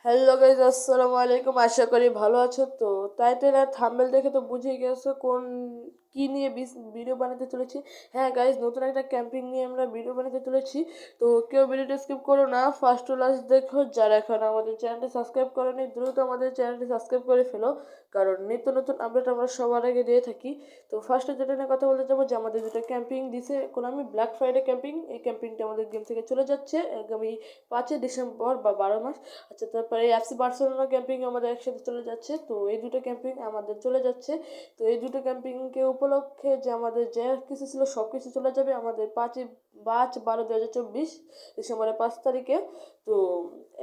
Hello guys, আসসালামু আলাইকুম। আশা করি ভালো আছো। তো টাইটেল আর থাম্বনেল দেখে তো বুঝেই গেছো কি নিয়ে ভিডিও বানাতে চলেছি। হ্যাঁ গাইজ, নতুন একটা ক্যাম্পিং নিয়ে আমরা ভিডিও বানাতে চলেছি। তো কেউ ভিডিওটা স্কিপ করো না, ফার্স্ট টু লাস্ট দেখো। যারা এখন আমাদের চ্যানেলটি সাবস্ক্রাইব করোনি, দ্রুত আমাদের চ্যানেলটি সাবস্ক্রাইব করে ফেলো, কারণ নিত্য নতুন আপডেট আমরা সবার আগে দিয়ে থাকি। তো ফার্স্টে যেটা নিয়ে কথা বলতে যাবো যে আমাদের যেটা ক্যাম্পিং দিছে আমি ব্ল্যাক ফ্রাইডে ক্যাম্পিং, এই ক্যাম্পিংটা আমাদের গেম থেকে চলে যাচ্ছে আগামী 5ই ডিসেম্বর বা 12 মাস। আচ্ছা, তারপরে এফসি বার্সেলোনা ক্যাম্পিং আমাদের একসাথে চলে যাচ্ছে। তো এই দুটো ক্যাম্পিং আমাদের চলে যাচ্ছে। তো এই দুটো ক্যাম্পিংকে উপলক্ষে যে আমাদের যে কিছু ছিল সব কিছু চলে যাবে আমাদের 5/12/2024 ডিসেম্বরের 5 তারিখে। তো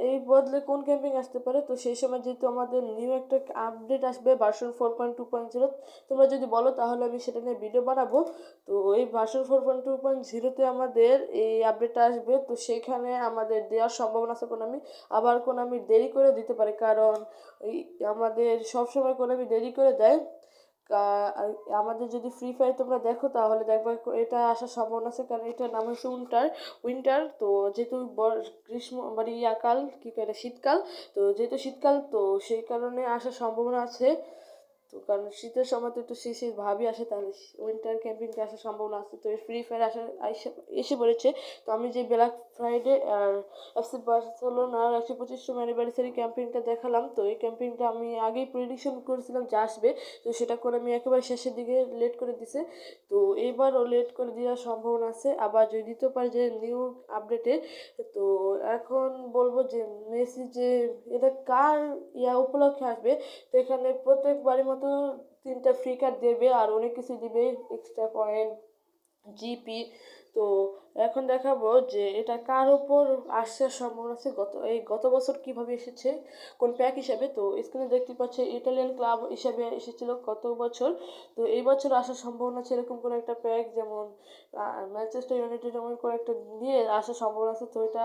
এই বদলে কোন ক্যাম্পিং আসতে পারে, তো সেই সময় যেহেতু আমাদের নিউ একটা আপডেট আসবে ভার্সন 4.2.0, তোমরা যদি বলো তাহলে আমি সেটা নিয়ে ভিডিও বানাবো। তো এই ভার্সন 4.2.0-তে আমাদের এই আপডেটটা আসবে। তো সেইখানে আমাদের দেওয়ার সম্ভাবনা আছে আমি আবার আমি দেরি করে দিতে পারি, কারণ ওই আমাদের সবসময় আমি দেরি করে দেয়। আর আমাদের যদি ফ্রি ফায়ার তোমরা দেখো তাহলে দেখবে এটা আসার সম্ভাবনা আছে, কারণ এটার নাম হচ্ছে উইন্টার। তো যেহেতু গ্রীষ্ম মানে ইয়াকাল কী করে শীতকাল, তো যেহেতু শীতকাল তো সেই কারণে আসার সম্ভাবনা আছে। তো কারণ শীতের সময় তো একটু শীত শীত ভাবই আসে, তাহলে উইন্টার ক্যাম্পিংটা আসার সম্ভাবনা আছে। তো ফ্রি ফায়ার এসে পড়েছে। তো আমি যে ব্ল্যাক ফ্রাইডে আর এফসি বার্সেলোনার 125ম অ্যানিভার্সারি ক্যাম্পিংটা দেখালাম, তো এই ক্যাম্পিংটা আমি আগেই প্রেডিকশন করেছিলাম যে আসবে। তো সেটা করে আমি একেবারে শেষের দিকে লেট করে দিছে। তো এইবারও লেট করে দেওয়ার সম্ভাবনা আছে, আবার যদি দিতে পারে যে নিউ আপডেটে। তো এখন বলবো যে মেসি যে এটা কার উপলক্ষে আসবে। তো এখানে প্রত্যেকবারের মতো 3টা ফ্রি কার্ড দেবে আর অনেক কিছু দিবে, এক্সট্রা পয়েন্ট, জিপি। তো এখন দেখাবো যে এটা কার উপর আসার সম্ভাবনা আছে, গত বছর কিভাবে এসেছে, কোন প্যাক হিসাবে। তো স্ক্রিনে দেখতে পাচ্ছে ইটালিয়ান ক্লাব হিসাবে এসেছিল গত বছর। তো এই বছর আসার সম্ভাবনা আছে এরকম কোনো একটা প্যাক, যেমন ম্যানচেস্টার ইউনাইটেড এমন করে একটা দিয়ে আসার সম্ভাবনা আছে। তো এটা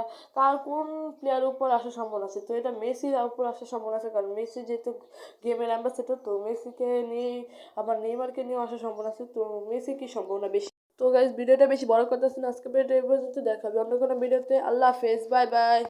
কোন প্লেয়ার উপর আসার সম্ভাবনা আছে, তো এটা মেসির উপর আসার সম্ভাবনা আছে, কারণ মেসি যেহেতু গেমের অ্যাম্বাসেডর। তো মেসিকে নিয়ে আবার নেইমারকে নিয়েও আসার সম্ভাবনা আছে। তো মেসি কি সম্ভাবনা বেশি। তো গাইজ, ভিডিওটা বেশি বড় করতেছি না, আজকে ভিডিওটা এই পর্যন্ত। দেখাবে অন্য কোনো ভিডিওতে। আল্লাহ হাফেজ, বাই বাই।